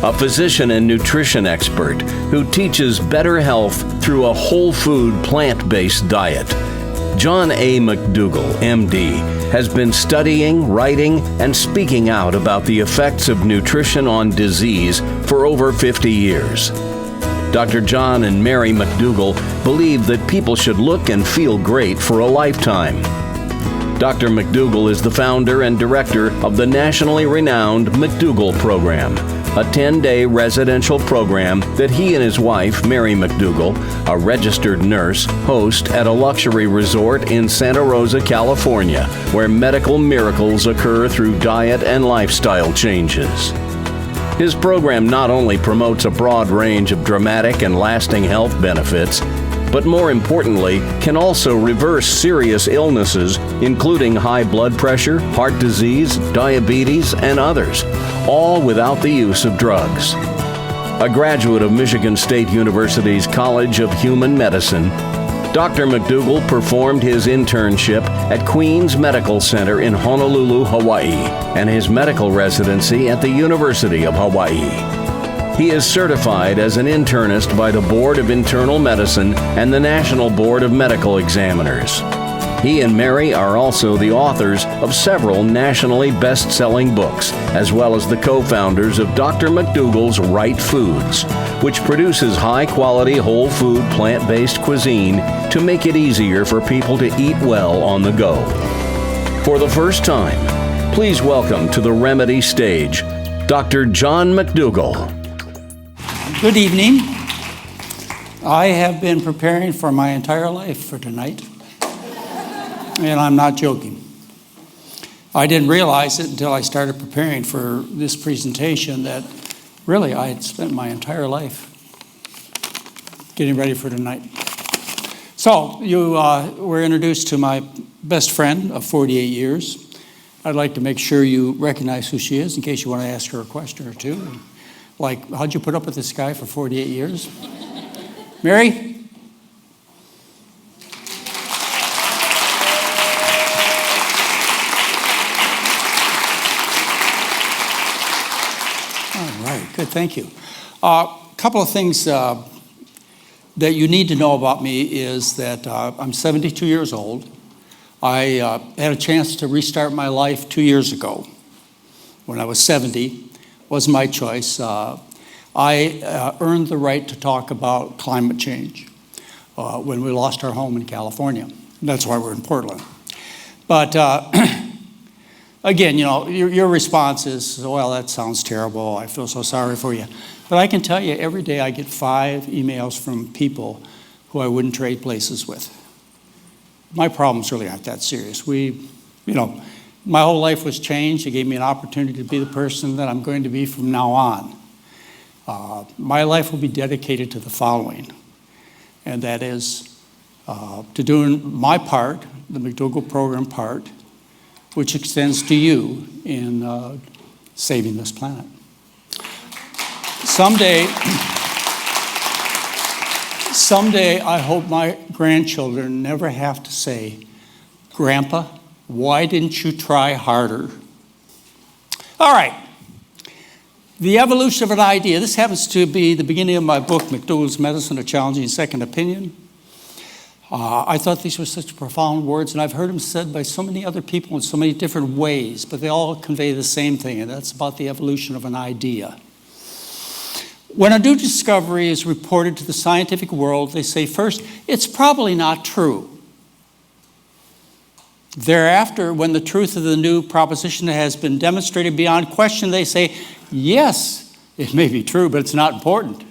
a physician and nutrition expert who teaches better health through a whole food, plant-based diet. John A. McDougall, MD, has been studying, writing, and speaking out about the effects of nutrition on disease for over 50 years. Dr. John and Mary McDougall believe that people should look and feel great for a lifetime. Dr. McDougall is the founder and director of the nationally renowned McDougall Program, a 10-day residential program that he and his wife, Mary McDougall, a registered nurse, host at a luxury resort in Santa Rosa, California, where medical miracles occur through diet and lifestyle changes. His program not only promotes a broad range of dramatic and lasting health benefits, but more importantly, can also reverse serious illnesses, including high blood pressure, heart disease, diabetes, and others, all without the use of drugs. A graduate of Michigan State University's College of Human Medicine, Dr. McDougall performed his internship at Queens Medical Center in Honolulu, Hawaii, and his medical residency at the University of Hawaii. He is certified as an internist by the Board of Internal Medicine and the National Board of Medical Examiners. He and Mary are also the authors of several nationally best-selling books, as well as the co-founders of Dr. McDougall's Right Foods, which produces high-quality whole food plant-based cuisine to make it easier for people to eat well on the go. For the first time, please welcome to the Remedy stage, Dr. John McDougall. Good evening. I have been preparing for my entire life for tonight. And I'm not joking. I didn't realize it until I started preparing for this presentation that really I had spent my entire life getting ready for tonight. So you were introduced to my best friend of 48 years. I'd like to make sure you recognize who she is in case you want to ask her a question or two. Like, how'd you put up with this guy for 48 years? Mary? Good, thank you. A couple of things that you need to know about me is that I'm 72 years old. I had a chance to restart my life 2 years ago when I was 70. Wasn't my choice. I earned the right to talk about climate change when we lost our home in California. That's why we're in Portland. But again, you know, your response is, well, that sounds terrible. I feel so sorry for you. But I can tell you, every day I get 5 emails from people who I wouldn't trade places with. My problems really aren't that serious. My whole life was changed. It gave me an opportunity to be the person that I'm going to be from now on. My life will be dedicated to the following, and that is to doing my part, the McDougall Program part, which extends to you in saving this planet. Someday, I hope my grandchildren never have to say, Grandpa, why didn't you try harder? All right. The evolution of an idea. This happens to be the beginning of my book, McDougall's Medicine, A Challenging Second Opinion. I thought these were such profound words, and I've heard them said by so many other people in so many different ways, but they all convey the same thing, and that's about the evolution of an idea. When a new discovery is reported to the scientific world, they say first, it's probably not true. Thereafter, when the truth of the new proposition has been demonstrated beyond question, they say, yes, it may be true, but it's not important.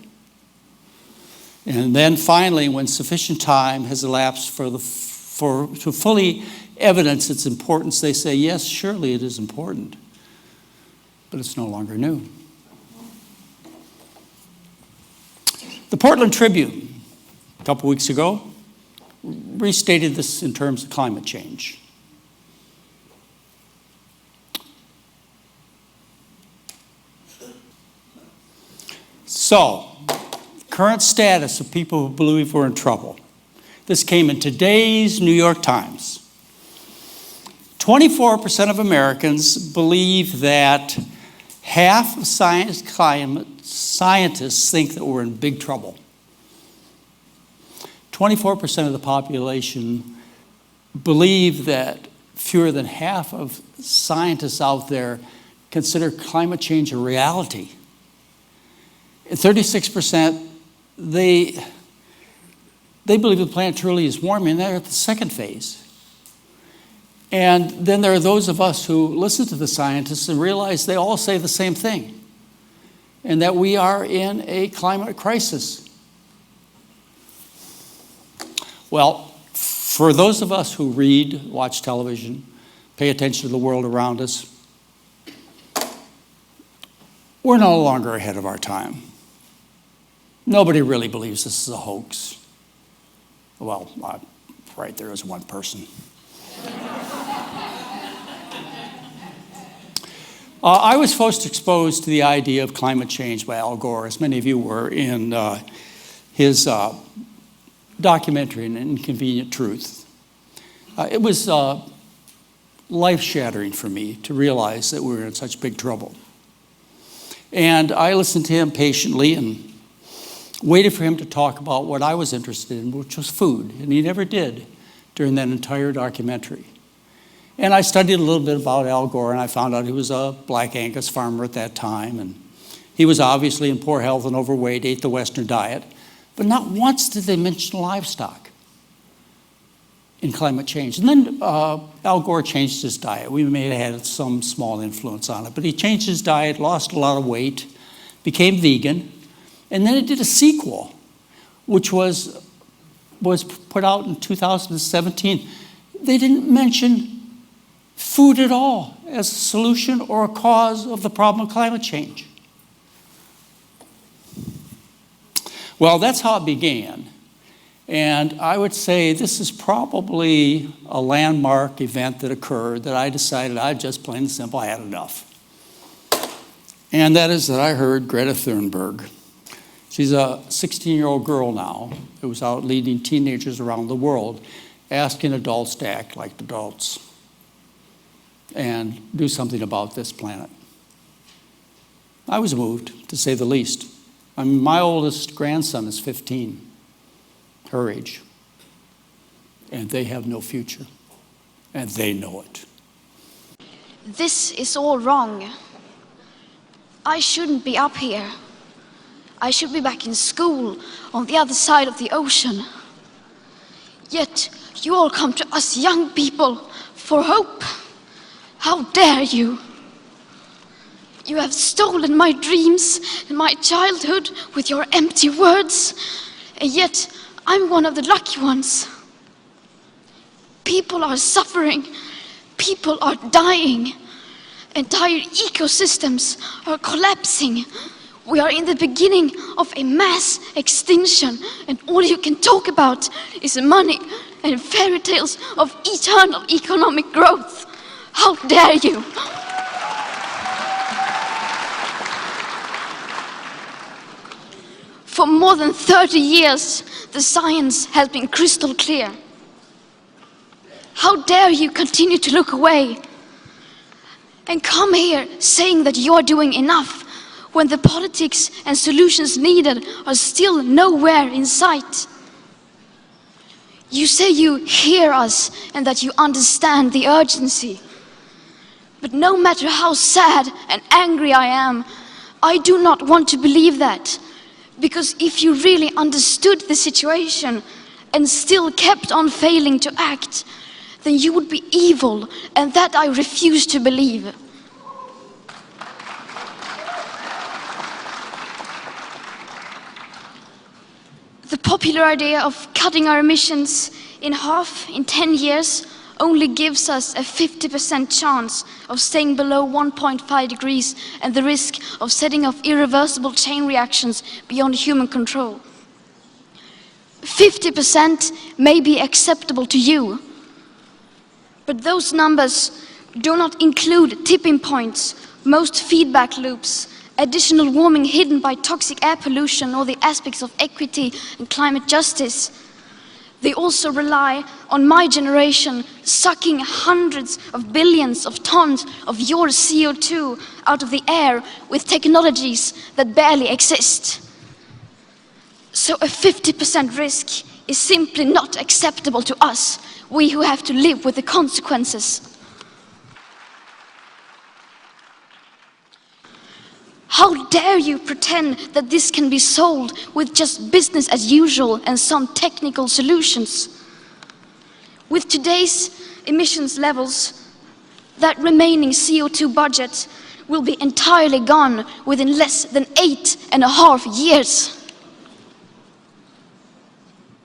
And then finally, when sufficient time has elapsed to fully evidence its importance, they say, yes, surely it is important, but it's no longer new. The Portland Tribune, a couple weeks ago, restated this in terms of climate change. So, current status of people who believe we're in trouble. This came in today's New York Times. 24% of Americans believe that half of climate scientists think that we're in big trouble. 24% of the population believe that fewer than half of scientists out there consider climate change a reality. And 36%, they believe the planet truly is warming, and they're at the second phase. And then there are those of us who listen to the scientists and realize they all say the same thing, and that we are in a climate crisis. Well, for those of us who read, watch television, pay attention to the world around us, we're no longer ahead of our time. Nobody really believes this is a hoax. Well, right, there is one person. I was first exposed to the idea of climate change by Al Gore, as many of you were, in his documentary, An Inconvenient Truth. It was life-shattering for me to realize that we were in such big trouble. And I listened to him patiently and waited for him to talk about what I was interested in, which was food. And he never did during that entire documentary. And I studied a little bit about Al Gore, and I found out he was a black Angus farmer at that time. And he was obviously in poor health and overweight, ate the Western diet. But not once did they mention livestock in climate change. And then Al Gore changed his diet. We may have had some small influence on it, but he changed his diet, lost a lot of weight, became vegan, and then he did a sequel, which was put out in 2017. They didn't mention food at all as a solution or a cause of the problem of climate change. Well, that's how it began. And I would say this is probably a landmark event that occurred that I decided I just plain and simple had enough. And that is that I heard Greta Thornburg. She's a 16-year-old girl now who was out leading teenagers around the world, asking adults to act like adults and do something about this planet. I was moved, to say the least. I mean, my oldest grandson is 15, her age, and they have no future, and they know it. This is all wrong. I shouldn't be up here. I should be back in school on the other side of the ocean. Yet you all come to us young people for hope. How dare you? You have stolen my dreams and my childhood with your empty words, and yet I'm one of the lucky ones. People are suffering, people are dying, entire ecosystems are collapsing. We are in the beginning of a mass extinction, and all you can talk about is money and fairy tales of eternal economic growth. How dare you? For more than 30 years, the science has been crystal clear. How dare you continue to look away and come here saying that you're doing enough when the politics and solutions needed are still nowhere in sight? You say you hear us and that you understand the urgency. But no matter how sad and angry I am, I do not want to believe that. Because if you really understood the situation and still kept on failing to act, then you would be evil, and that I refuse to believe. The popular idea of cutting our emissions in half in 10 years only gives us a 50% chance of staying below 1.5 degrees and the risk of setting off irreversible chain reactions beyond human control. 50% may be acceptable to you, but those numbers do not include tipping points, most feedback loops, additional warming hidden by toxic air pollution, or the aspects of equity and climate justice. They also rely on my generation sucking hundreds of billions of tons of your CO2 out of the air with technologies that barely exist. So a 50% risk is simply not acceptable to us, we who have to live with the consequences. How dare you pretend that this can be solved with just business as usual and some technical solutions? With today's emissions levels, that remaining CO2 budget will be entirely gone within less than 8.5 years.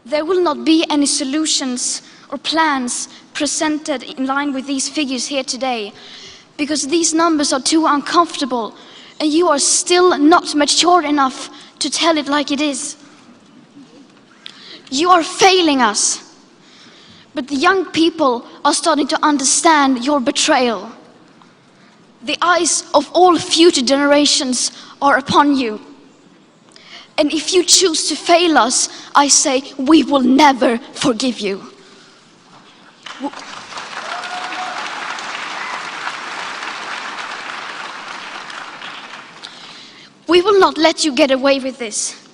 There will not be any solutions or plans presented in line with these figures here today, because these numbers are too uncomfortable and you are still not mature enough to tell it like it is. You are failing us, but the young people are starting to understand your betrayal. The eyes of all future generations are upon you. And if you choose to fail us, I say we will never forgive you. We will not let you get away with this.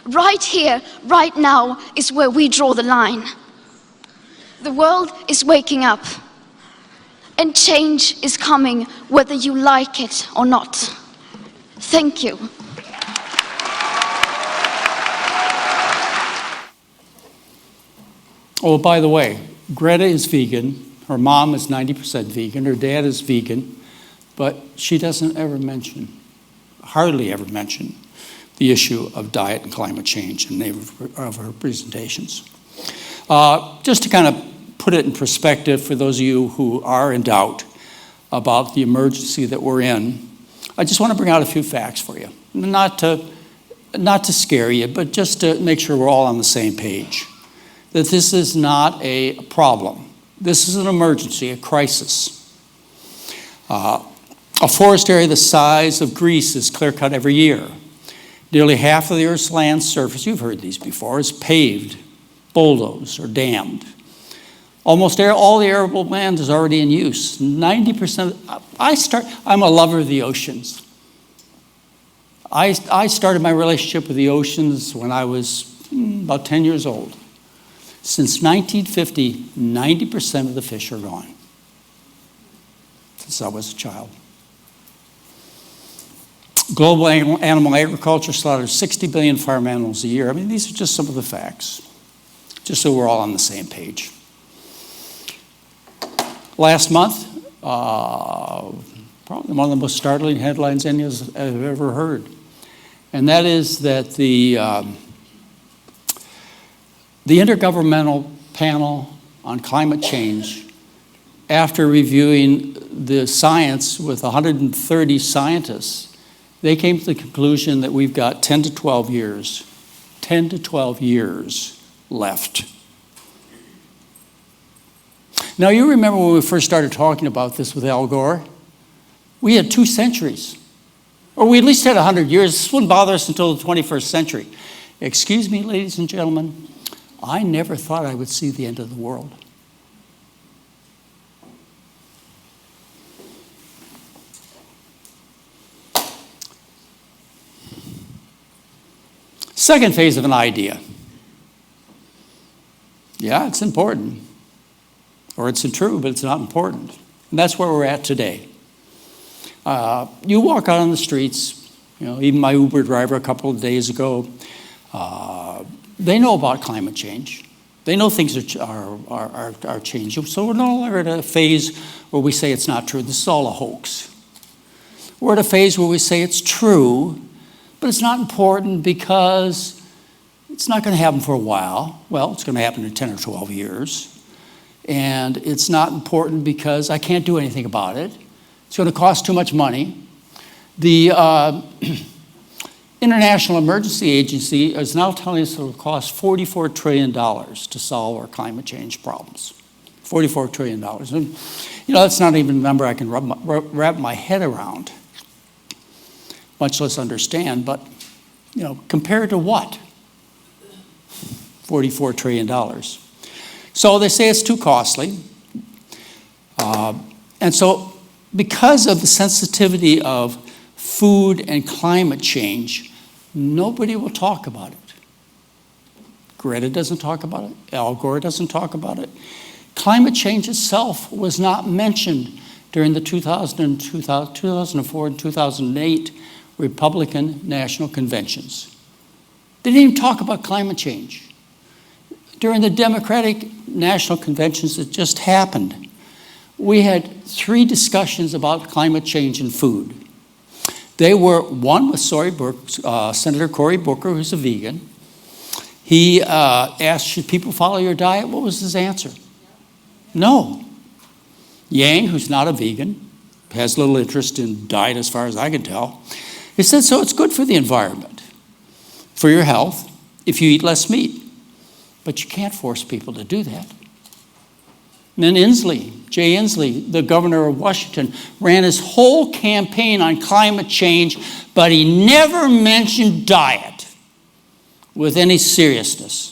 Right here, right now, is where we draw the line. The world is waking up, and change is coming whether you like it or not. Thank you. Oh, by the way, Greta is vegan. Her mom is 90% vegan. Her dad is vegan. But she doesn't ever mention, hardly ever mention, the issue of diet and climate change in any of her presentations. Just to kind of put it in perspective for those of you who are in doubt about the emergency that we're in, I just want to bring out a few facts for you. Not to scare you, but just to make sure we're all on the same page. That this is not a problem. This is an emergency, a crisis. A forest area the size of Greece is clear-cut every year. Nearly half of the Earth's land surface, you've heard these before, is paved, bulldozed, or dammed. Almost all the arable land is already in use. 90%, I'm a lover of the oceans. I started my relationship with the oceans when I was about 10 years old. Since 1950, 90% of the fish are gone. Since I was a child. Global animal agriculture slaughters 60 billion farm animals a year. I mean, these are just some of the facts, just so we're all on the same page. Last month, probably one of the most startling headlines any of us have ever heard, and that is that the Intergovernmental Panel on Climate Change, after reviewing the science with 130 scientists, they came to the conclusion that we've got 10 to 12 years left. Now, you remember when we first started talking about this with Al Gore? We had 2 centuries, or we at least had 100 years. This wouldn't bother us until the 21st century. Excuse me, ladies and gentlemen, I never thought I would see the end of the world. Second phase of an idea. Yeah, it's important. Or it's true, but it's not important. And that's where we're at today. You walk out on the streets, even my Uber driver a couple of days ago, they know about climate change. They know things are changing. So we're no longer at a phase where we say it's not true. This is all a hoax. We're at a phase where we say it's true, but it's not important because it's not going to happen for a while. Well, it's going to happen in 10 or 12 years. And it's not important because I can't do anything about it. It's going to cost too much money. The International Emergency Agency is now telling us it will cost $44 trillion to solve our climate change problems. $44 trillion. And, that's not even a number I can wrap my head around, much less understand. But, compared to what? $44 trillion. So they say it's too costly. And so because of the sensitivity of food and climate change, nobody will talk about it. Greta doesn't talk about it. Al Gore doesn't talk about it. Climate change itself was not mentioned during the 2004 and 2008 Republican National Conventions. They didn't even talk about climate change. During the Democratic National Conventions that just happened, we had 3 discussions about climate change and food. They were, one with Senator Cory Booker, who's a vegan. He asked, should people follow your diet? What was his answer? No. Yang, who's not a vegan, has little interest in diet as far as I can tell. He said, so it's good for the environment, for your health, if you eat less meat. But you can't force people to do that. And then Jay Inslee, the governor of Washington, ran his whole campaign on climate change, but he never mentioned diet with any seriousness.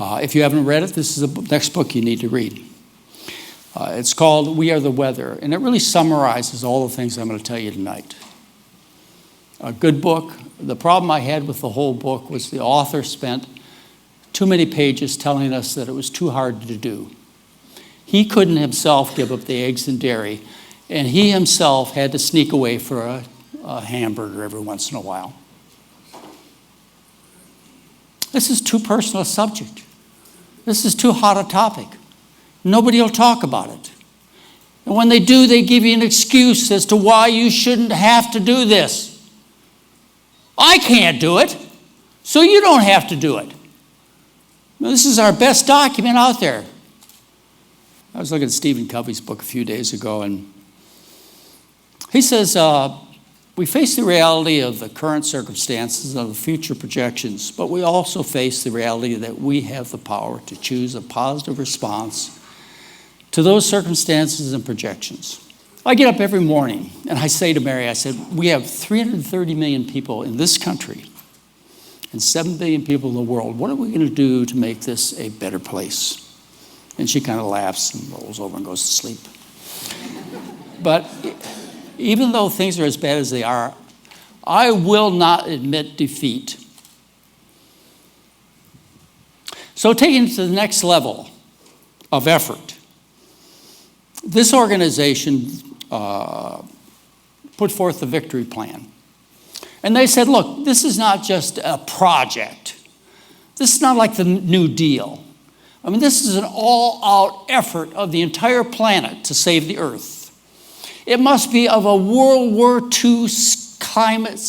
If you haven't read it, this is the next book you need to read. It's called We Are the Weather, and it really summarizes all the things I'm going to tell you tonight. A good book. The problem I had with the whole book was the author spent too many pages telling us that it was too hard to do. He couldn't himself give up the eggs and dairy, and he himself had to sneak away for a hamburger every once in a while. This is too personal a subject. This is too hot a topic. Nobody will talk about it. And when they do, they give you an excuse as to why you shouldn't have to do this. I can't do it, so you don't have to do it. Now, this is our best document out there. I was looking at Stephen Covey's book a few days ago, and he says, we face the reality of the current circumstances and of the future projections, but we also face the reality that we have the power to choose a positive response to those circumstances and projections. I get up every morning and I say to Mary, I said, we have 330 million people in this country and 7 billion people in the world. What are we going to do to make this a better place? And she kind of laughs and rolls over and goes to sleep. But even though things are as bad as they are, I will not admit defeat. So taking it to the next level of effort, this organization put forth the victory plan. And they said, look, this is not just a project. This is not like the New Deal. I mean, this is an all-out effort of the entire planet to save the Earth. It must be of a World War II climate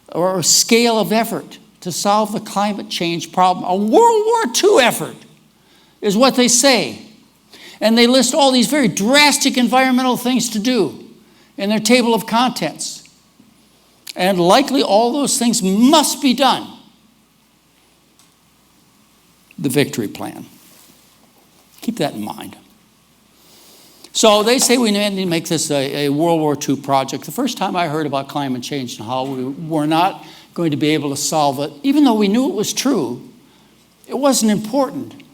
or scale of effort to solve the climate change problem. A World War II effort is what they say. And they list all these very drastic environmental things to do in their table of contents. And likely all those things must be done. The victory plan. Keep that in mind. So they say we need to make this a World War II project. The first time I heard about climate change and how we were not going to be able to solve it, even though we knew it was true, it wasn't important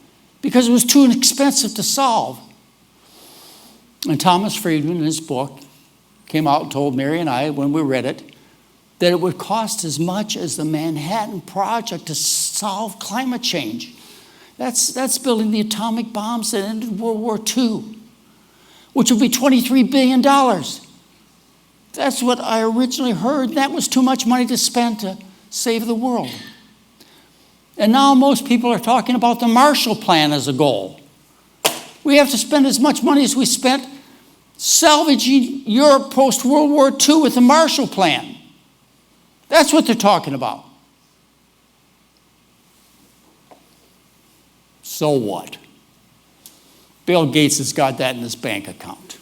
because it was too expensive to solve. And Thomas Friedman, in his book, came out and told Mary and I, when we read it, that it would cost as much as the Manhattan Project to solve climate change. That's building the atomic bombs that ended World War II, which would be $23 billion. That's what I originally heard. That was too much money to spend to save the world. And now most people are talking about the Marshall Plan as a goal. We have to spend as much money as we spent salvaging Europe post-World War II with the Marshall Plan. That's what they're talking about. So what? Bill Gates has got that in his bank account.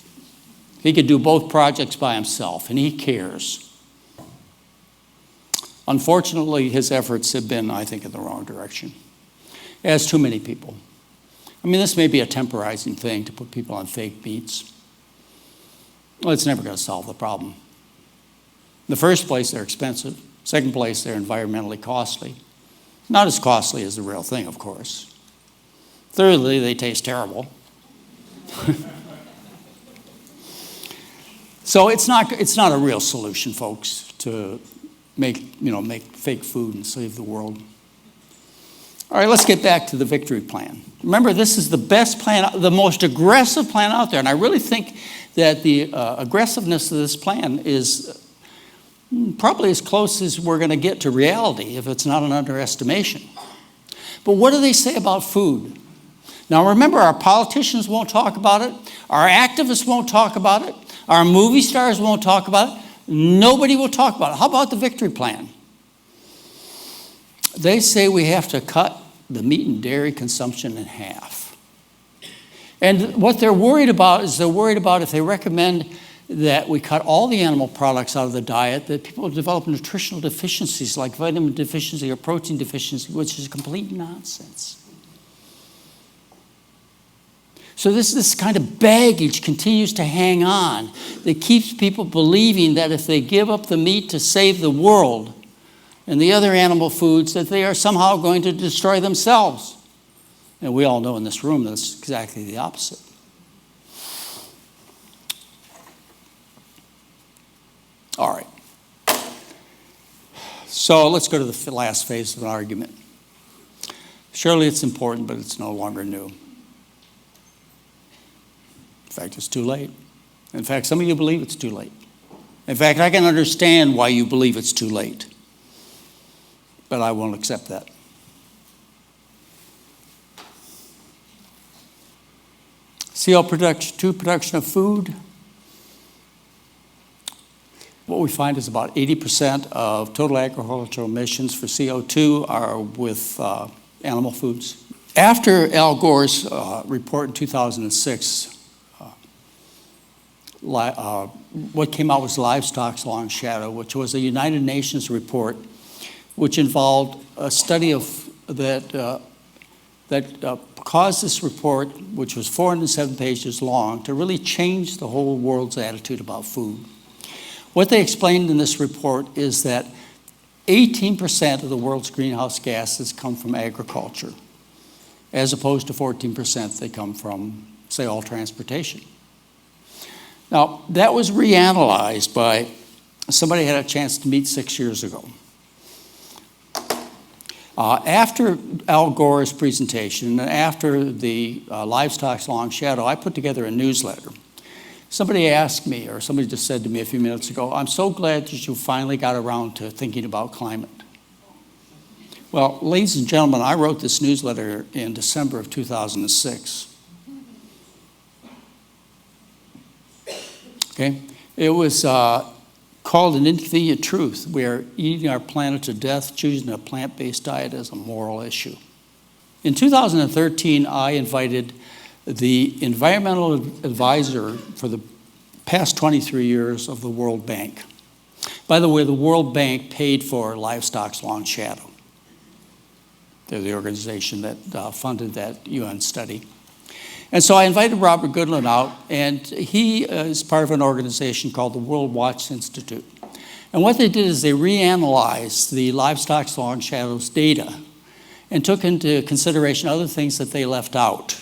He could do both projects by himself, and he cares. Unfortunately, his efforts have been, I think, in the wrong direction, as too many people. I mean, this may be a temporizing thing to put people on fake beats. Well, it's never going to solve the problem. In the first place, they're expensive. Second place, they're environmentally costly. Not as costly as the real thing, of course. Thirdly, they taste terrible. So it's not a real solution, folks, to make fake food and save the world. All right, let's get back to the victory plan. Remember, this is the best plan, the most aggressive plan out there. And I really think that the aggressiveness of this plan is probably as close as we're going to get to reality, if it's not an underestimation. But what do they say about food? Now remember, our politicians won't talk about it. Our activists won't talk about it. Our movie stars won't talk about it. Nobody will talk about it. How about the victory plan? They say we have to cut the meat and dairy consumption in half. And what they're worried about is if they recommend that we cut all the animal products out of the diet, that people will develop nutritional deficiencies like vitamin deficiency or protein deficiency, which is complete nonsense. So this kind of baggage continues to hang on that keeps people believing that if they give up the meat to save the world and the other animal foods, that they are somehow going to destroy themselves. And we all know in this room that's exactly the opposite. All right. So let's go to the last phase of an argument. Surely it's important, but it's no longer new. In fact, it's too late. In fact, some of you believe it's too late. In fact, I can understand why you believe it's too late. But I won't accept that. CO2 production of food. What we find is about 80% of total agricultural emissions for CO2 are with animal foods. After Al Gore's report in 2006, what came out was Livestock's Long Shadow, which was a United Nations report which involved a study that caused this report, which was 407 pages long, to really change the whole world's attitude about food. What they explained in this report is that 18% of the world's greenhouse gases come from agriculture, as opposed to 14% they come from, say, all transportation. Now, that was reanalyzed by somebody I had a chance to meet 6 years ago. After Al Gore's presentation and after the Livestock's Long Shadow, I put together a newsletter. Somebody asked me, or somebody just said to me a few minutes ago, "I'm so glad that you finally got around to thinking about climate." Well, ladies and gentlemen, I wrote this newsletter in December of 2006. Okay? It was called An Inconvenient Truth. We are eating our planet to death, choosing a plant-based diet as a moral issue. In 2013, I invited the environmental advisor for the past 23 years of the World Bank. By the way, the World Bank paid for Livestock's Long Shadow. They're the organization that funded that UN study. And so I invited Robert Goodland out, and he is part of an organization called the World Watch Institute. And what they did is they reanalyzed the Livestock's Long Shadow's data and took into consideration other things that they left out.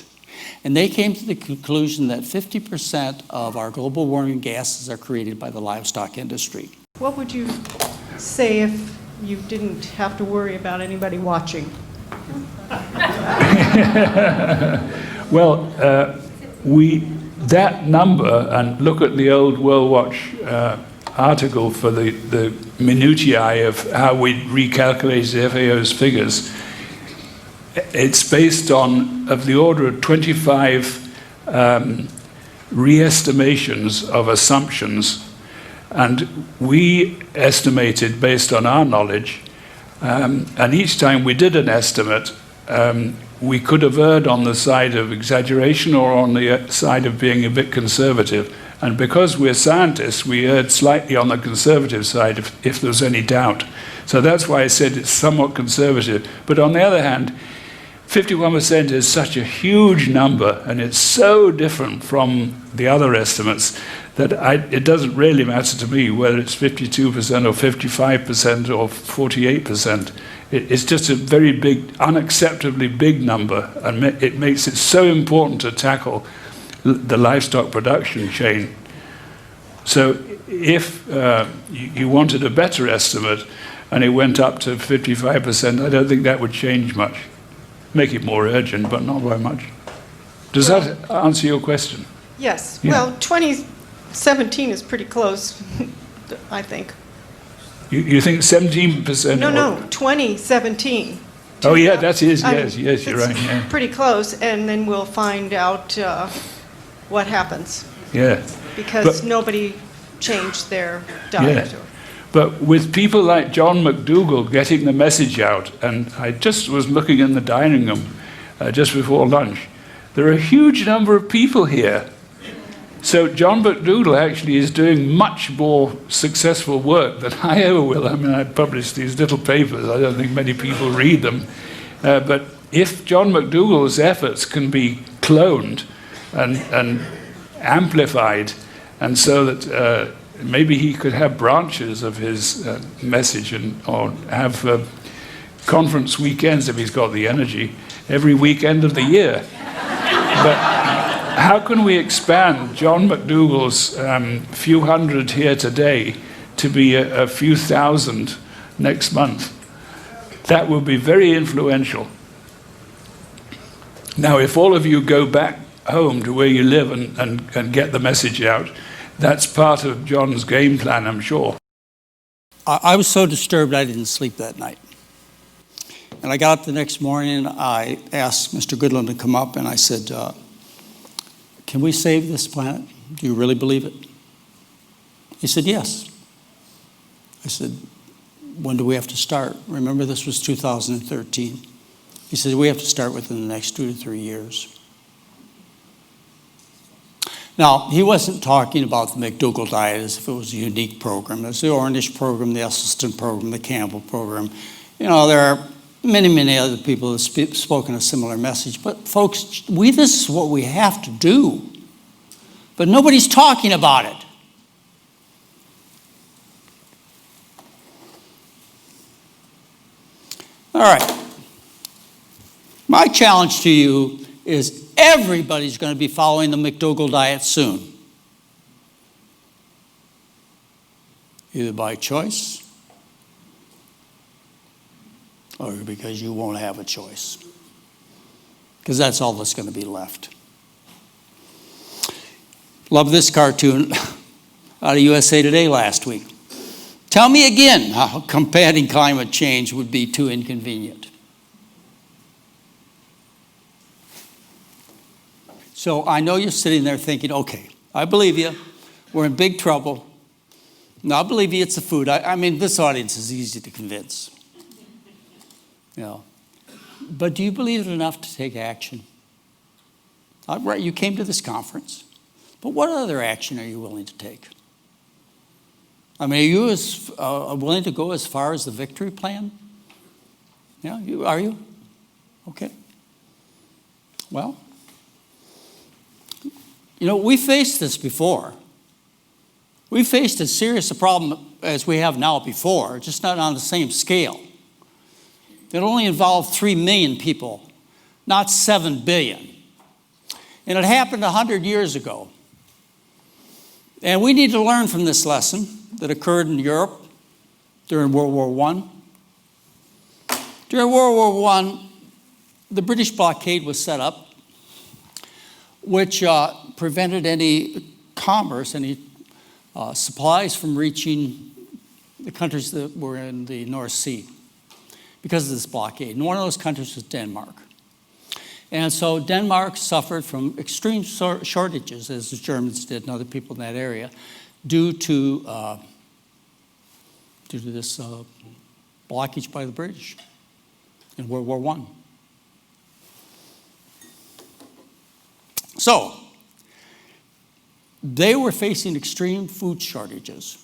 And they came to the conclusion that 50% of our global warming gases are created by the livestock industry. What would you say if you didn't have to worry about anybody watching? Well, that number, and look at the old World Watch article for the minutiae of how we recalculate the FAO's figures. It's based on of the order of 25 re-estimations of assumptions, and we estimated based on our knowledge, and each time we did an estimate, we could have erred on the side of exaggeration or on the side of being a bit conservative. And because we're scientists, we erred slightly on the conservative side if there was any doubt. So that's why I said it's somewhat conservative. But on the other hand, 51% is such a huge number, and it's so different from the other estimates that it doesn't really matter to me whether it's 52% or 55% or 48%. It's just a very big, unacceptably big number, and it makes it so important to tackle the livestock production chain. So if you wanted a better estimate and it went up to 55%, I don't think that would change much. Make it more urgent, but not by much. Does that answer your question? Yes. Yeah. Well, 2017 is pretty close, I think. You think 17%? No, 2017. Oh, yeah, that is, I yes, mean, yes, you're it's right, yeah. pretty close, and then we'll find out what happens, Yeah. because But- nobody changed their diet. Yeah. But with people like John McDougall getting the message out, and I just was looking in the dining room just before lunch, there are a huge number of people here. So John McDougall actually is doing much more successful work than I ever will. I mean, I publish these little papers. I don't think many people read them. But if John McDougall's efforts can be cloned and amplified, and so that maybe he could have branches of his message or have conference weekends, if he's got the energy, every weekend of the year. But how can we expand John McDougall's few hundred here today to be a few thousand next month? That will be very influential. Now, if all of you go back home to where you live and get the message out, that's part of John's game plan, I'm sure. I was so disturbed I didn't sleep that night. And I got up the next morning, I asked Mr. Goodland to come up, and I said, can we save this planet? Do you really believe it? He said, yes. I said, when do we have to start? Remember, this was 2013. He said, we have to start within the next 2 to 3 years. Now, he wasn't talking about the McDougall diet as if it was a unique program. There's the Ornish program, the Esselstyn program, the Campbell program. You know, there are many, many other people that have spoken a similar message. But folks, this is what we have to do. But nobody's talking about it. All right. My challenge to you is everybody's going to be following the McDougall diet soon. Either by choice or because you won't have a choice. Because that's all that's going to be left. Love this cartoon out of USA Today last week. Tell me again how combating climate change would be too inconvenient. So I know you're sitting there thinking, okay, I believe you. We're in big trouble. No, I believe you, it's the food. I mean, this audience is easy to convince. You know. But do you believe it enough to take action? Right, you came to this conference. But what other action are you willing to take? I mean, are you willing to go as far as the victory plan? Yeah, are you? Okay. Well, you know, we faced this before. We faced as serious a problem as we have now before, just not on the same scale. It only involved 3 million people, not 7 billion. And it happened 100 years ago. And we need to learn from this lesson that occurred in Europe during World War I. During World War I, the British Blockade was set up, which prevented any commerce, any supplies from reaching the countries that were in the North Sea because of this blockade. And one of those countries was Denmark. And so Denmark suffered from extreme shortages, as the Germans did and other people in that area, due to this blockage by the British in World War I. So they were facing extreme food shortages.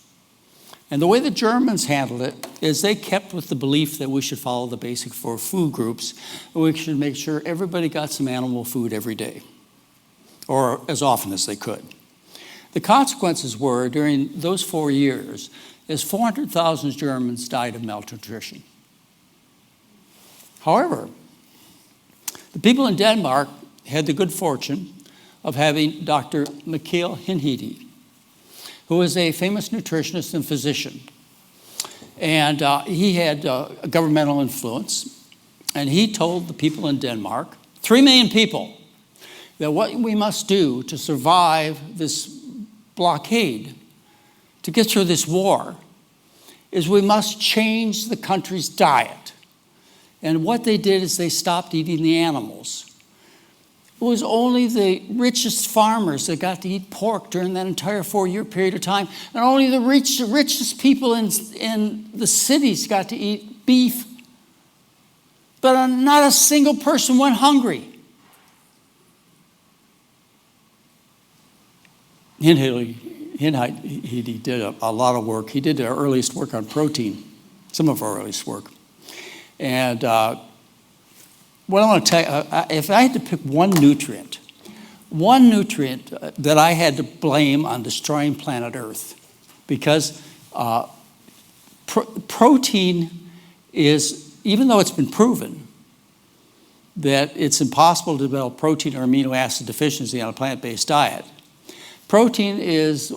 And the way the Germans handled it is they kept with the belief that we should follow the basic 4 food groups, and we should make sure everybody got some animal food every day, or as often as they could. The consequences were, during those 4 years, is 400,000 Germans died of malnutrition. However, the people in Denmark had the good fortune of having Dr. Mikhail Hinhidi, who was a famous nutritionist and physician. And he had governmental influence. And he told the people in Denmark, 3 million people, that what we must do to survive this blockade, to get through this war, is we must change the country's diet. And what they did is they stopped eating the animals. It was only the richest farmers that got to eat pork during that entire 4-year period of time. And only the richest people in the cities got to eat beef. But not a single person went hungry. He did a lot of work. He did our earliest work on protein, some of our earliest work. And what I want to tell you, if I had to pick one nutrient that I had to blame on destroying planet Earth, because protein is, even though it's been proven that it's impossible to develop protein or amino acid deficiency on a plant-based diet, protein is,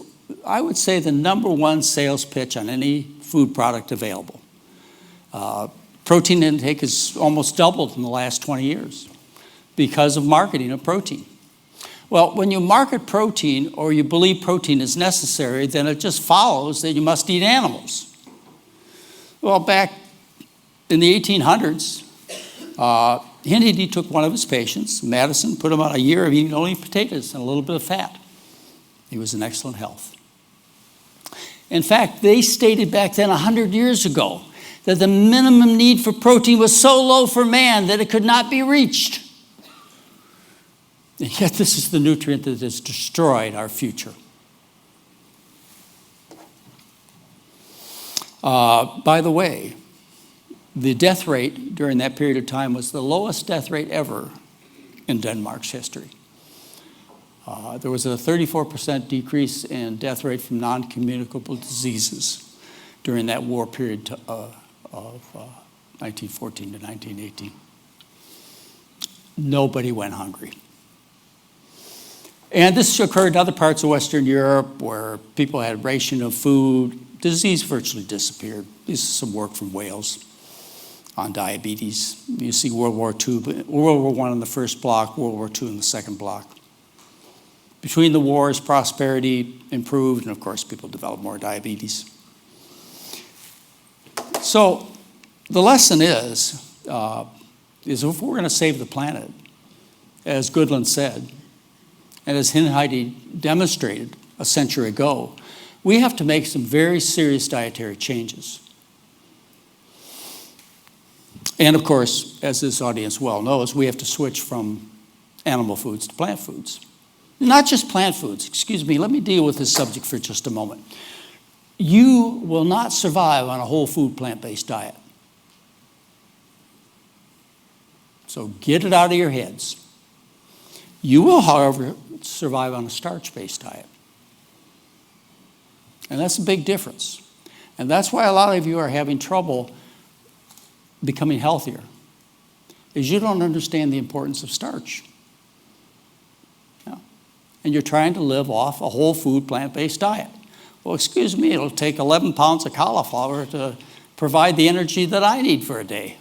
I would say, the #1 sales pitch on any food product available. Protein intake has almost doubled in the last 20 years because of marketing of protein. Well, when you market protein or you believe protein is necessary, then it just follows that you must eat animals. Well, back in the 1800s, Hinhidi took one of his patients, Madison, put him on a year of eating only potatoes and a little bit of fat. He was in excellent health. In fact, they stated back then, 100 years ago, that the minimum need for protein was so low for man that it could not be reached. And yet this is the nutrient that has destroyed our future. By the way, the death rate during that period of time was the lowest death rate ever in Denmark's history. There was a 34% decrease in death rate from non-communicable diseases during that war period of 1914 to 1918. Nobody went hungry. And this occurred in other parts of Western Europe where people had ration of food. Disease virtually disappeared. This is some work from Wales on diabetes. You see World War I in the first block, World War II in the second block. Between the wars, prosperity improved, and of course, people developed more diabetes. So the lesson is if we're going to save the planet, as Goodland said, and as Hinhidi demonstrated a century ago, we have to make some very serious dietary changes. And of course, as this audience well knows, we have to switch from animal foods to plant foods. Not just plant foods, excuse me, let me deal with this subject for just a moment. You will not survive on a whole food plant-based diet. So get it out of your heads. You will, however, survive on a starch-based diet. And that's a big difference. And that's why a lot of you are having trouble becoming healthier, is you don't understand the importance of starch. And you're trying to live off a whole food plant-based diet. Well, excuse me, it'll take 11 pounds of cauliflower to provide the energy that I need for a day.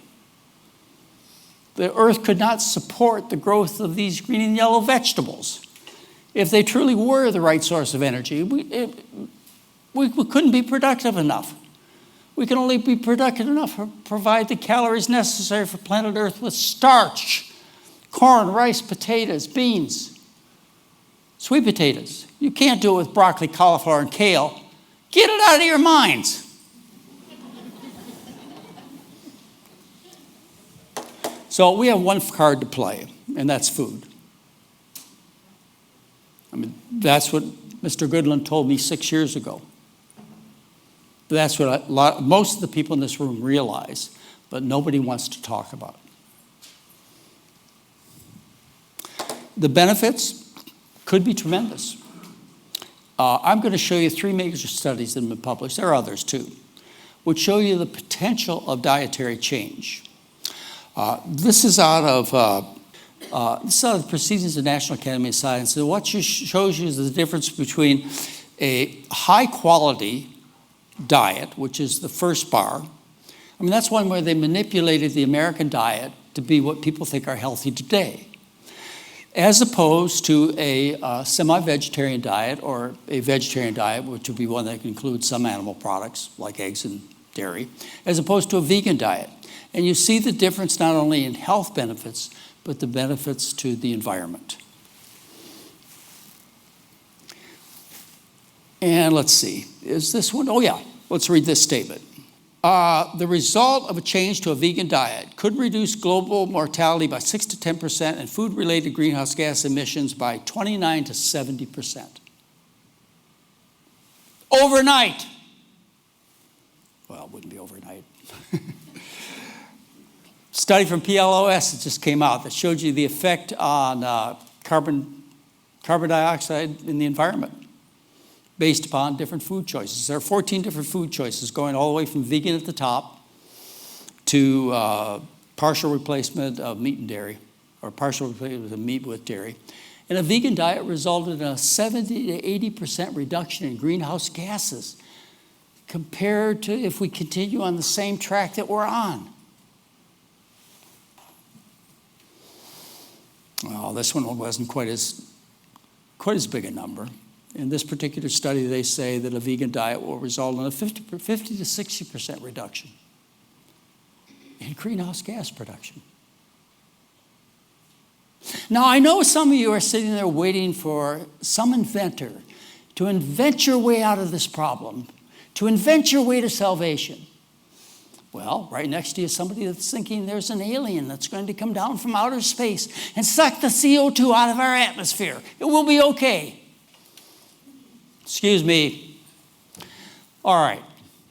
The earth could not support the growth of these green and yellow vegetables. If they truly were the right source of energy, we couldn't be productive enough. We can only be productive enough to provide the calories necessary for planet Earth with starch, corn, rice, potatoes, beans, sweet potatoes. You can't do it with broccoli, cauliflower, and kale. Get it out of your minds. So we have one card to play, and that's food. I mean, that's what Mr. Goodland told me 6 years ago. That's what most of the people in this room realize, but nobody wants to talk about. The benefits could be tremendous. I'm going to show you 3 major studies that have been published. There are others too, which show you the potential of dietary change. This is out of the Proceedings of the National Academy of Science. So what shows you is the difference between a high-quality diet, which is the first bar. I mean, that's one where they manipulated the American diet to be what people think are healthy today, as opposed to a semi-vegetarian diet or a vegetarian diet, which would be one that includes some animal products like eggs and dairy, as opposed to a vegan diet. And you see the difference not only in health benefits, but the benefits to the environment. And let's see, is this one? Oh yeah, let's read this statement. The result of a change to a vegan diet could reduce global mortality by 6 to 10% and food-related greenhouse gas emissions by 29 to 70%. Overnight. Well, it wouldn't be overnight. Study from PLOS that just came out that showed you the effect on carbon dioxide in the environment based upon different food choices. There are 14 different food choices going all the way from vegan at the top to partial replacement of meat and dairy, or partial replacement of meat with dairy. And a vegan diet resulted in a 70 to 80% reduction in greenhouse gases compared to if we continue on the same track that we're on. Well, this one wasn't quite as big a number. In this particular study, they say that a vegan diet will result in a 50 to 60% reduction in greenhouse gas production. Now, I know some of you are sitting there waiting for some inventor to invent your way out of this problem, to invent your way to salvation. Well, right next to you is somebody that's thinking there's an alien that's going to come down from outer space and suck the CO2 out of our atmosphere. It will be okay. Excuse me. All right,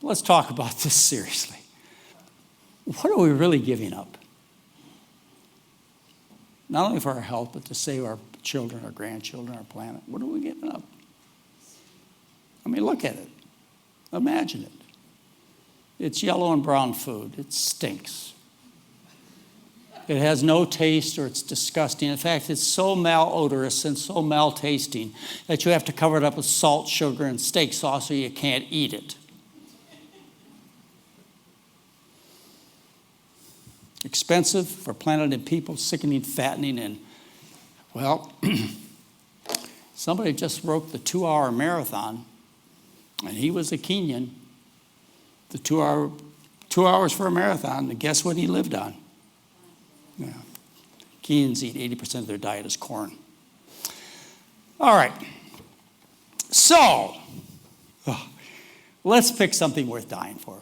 let's talk about this seriously. What are we really giving up? Not only for our health, but to save our children, our grandchildren, our planet. What are we giving up? I mean, look at it. Imagine it. It's yellow and brown food. It stinks. It has no taste, or it's disgusting. In fact, it's so malodorous and so maltasting that you have to cover it up with salt, sugar, and steak sauce so you can't eat it. Expensive for planet and people, sickening, fattening, and, well, somebody just broke the 2-hour marathon, and he was a Kenyan. The 2 hours for a marathon, and guess what he lived on? Yeah. Kenyans eat 80% of their diet is corn. All right. So, let's pick something worth dying for.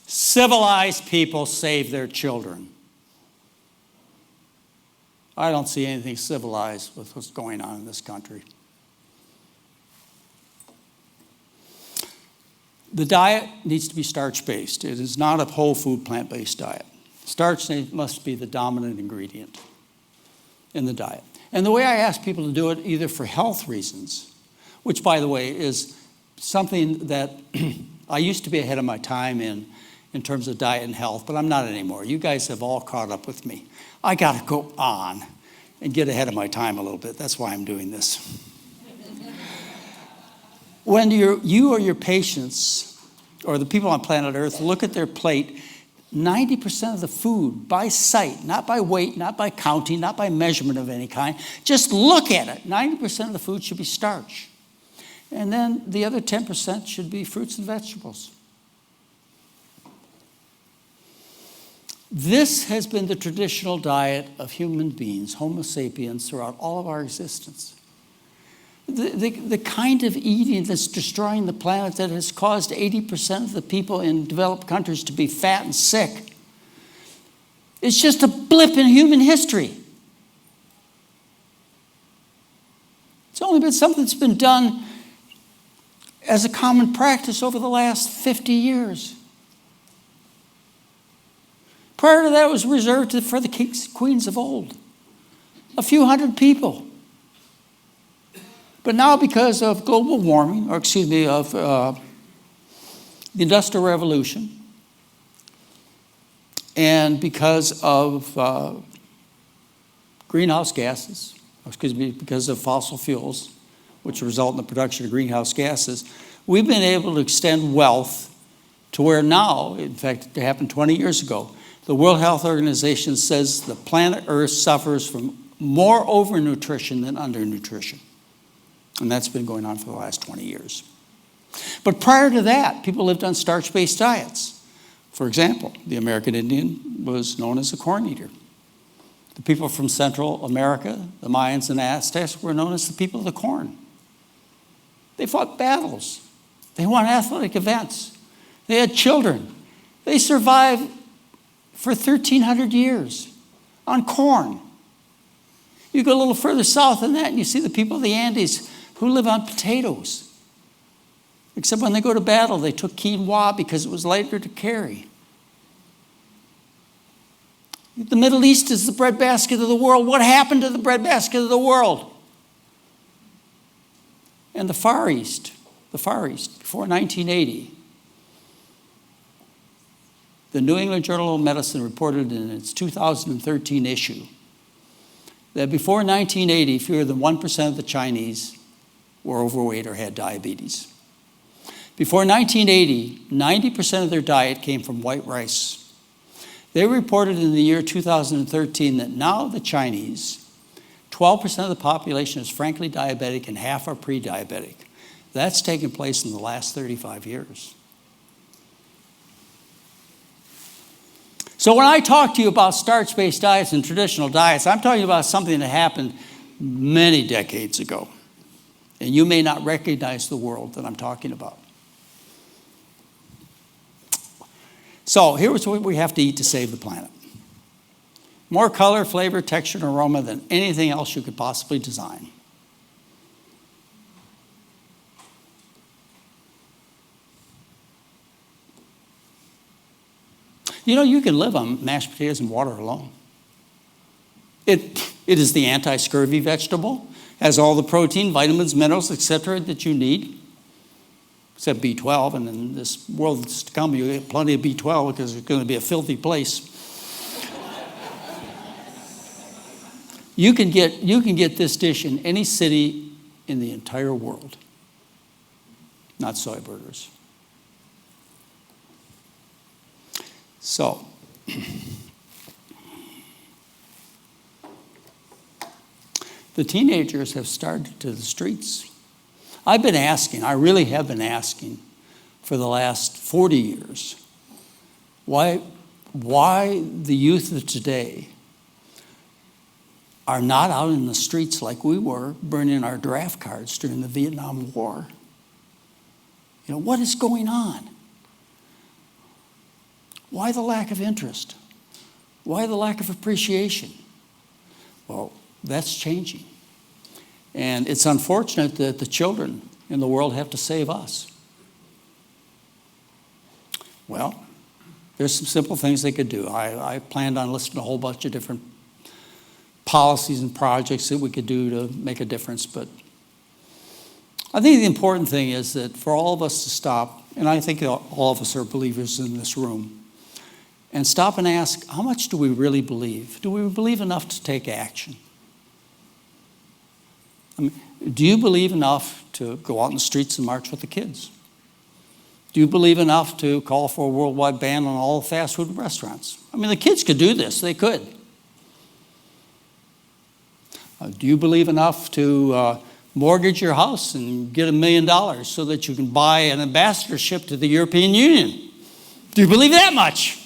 Civilized people save their children. I don't see anything civilized with what's going on in this country. The diet needs to be starch-based. It is not a whole food, plant-based diet. Starch must be the dominant ingredient in the diet. And the way I ask people to do it, either for health reasons, which, by the way, is something that I used to be ahead of my time in terms of diet and health, but I'm not anymore. You guys have all caught up with me. I got to go on and get ahead of my time a little bit. That's why I'm doing this. When you or your patients or the people on planet Earth look at their plate, 90% of the food by sight, not by weight, not by counting, not by measurement of any kind, just look at it. 90% of the food should be starch. And then the other 10% should be fruits and vegetables. This has been the traditional diet of human beings, Homo sapiens, throughout all of our existence. The kind of eating that's destroying the planet, that has caused 80% of the people in developed countries to be fat and sick, it's just a blip in human history. It's only been something that's been done as a common practice over the last 50 years. Prior to that, it was reserved for the kings and queens of old, a few hundred people. But now, because of global warming, of the Industrial Revolution, And because of greenhouse gases, because of fossil fuels, which result in the production of greenhouse gases, we've been able to extend wealth to where now, in fact, it happened 20 years ago, the World Health Organization says the planet Earth suffers from more overnutrition than undernutrition. And that's been going on for the last 20 years. But prior to that, people lived on starch-based diets. For example, the American Indian was known as a corn eater. The people from Central America, the Mayans and Aztecs, were known as the people of the corn. They fought battles. They won athletic events. They had children. They survived for 1,300 years on corn. You go a little further south than that and you see the people of the Andes who live on potatoes. Except when they go to battle, they took quinoa because it was lighter to carry. The Middle East is the breadbasket of the world. What happened to the breadbasket of the world? And the Far East, before 1980, the New England Journal of Medicine reported in its 2013 issue that before 1980, fewer than 1% of the Chinese were overweight or had diabetes. Before 1980, 90% of their diet came from white rice. They reported in the year 2013 that now the Chinese, 12% of the population is frankly diabetic and half are pre-diabetic. That's taken place in the last 35 years. So when I talk to you about starch-based diets and traditional diets, I'm talking about something that happened many decades ago. And you may not recognize the world that I'm talking about. So here's what we have to eat to save the planet. More color, flavor, texture, and aroma than anything else you could possibly design. You know, you can live on mashed potatoes and water alone. It is the anti-scurvy vegetable, has all the protein, vitamins, minerals, etc. that you need, except B12, and in this world that's to come, you get plenty of B12 because it's going to be a filthy place. You can get this dish in any city in the entire world, not soy burgers. So, the teenagers have started to the streets. I really have been asking for the last 40 years, why the youth of today are not out in the streets like we were, burning our draft cards during the Vietnam War. You know, what is going on? Why the lack of interest? Why the lack of appreciation? Well, that's changing. And it's unfortunate that the children in the world have to save us. Well, there's some simple things they could do. I planned on listing a whole bunch of different policies and projects that we could do to make a difference, but I think the important thing is that for all of us to stop, and I think all of us are believers in this room, and stop and ask, how much do we really believe? Do we believe enough to take action? I mean, do you believe enough to go out in the streets and march with the kids? Do you believe enough to call for a worldwide ban on all fast food restaurants? I mean, the kids could do this. They could. Do you believe enough to mortgage your house and get $1 million so that you can buy an ambassadorship to the European Union? Do you believe that much?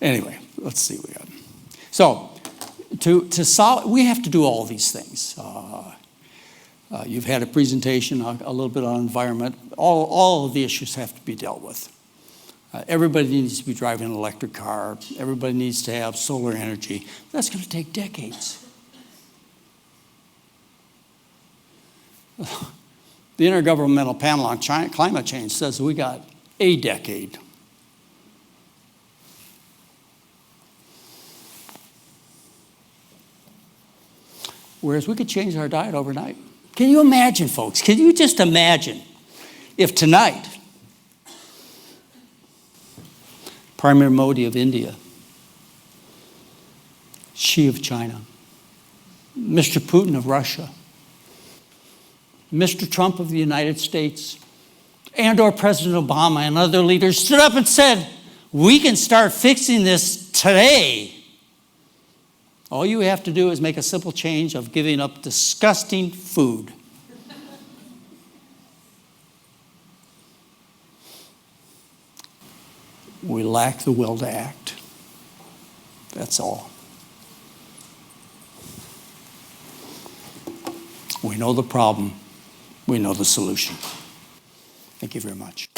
Anyway, let's see what we got. So, to solve, we have to do all these things. You've had a presentation a little bit on environment. All of the issues have to be dealt with. Everybody needs to be driving an electric car. Everybody needs to have solar energy. That's going to take decades. The Intergovernmental Panel on Climate Change says we got a decade. Whereas we could change our diet overnight. Can you imagine, folks? Can you just imagine if tonight, Prime Modi of India, Xi of China, Mr. Putin of Russia, Mr. Trump of the United States, and or President Obama and other leaders stood up and said, we can start fixing this today. All you have to do is make a simple change of giving up disgusting food. We lack the will to act. That's all. We know the problem. We know the solution. Thank you very much.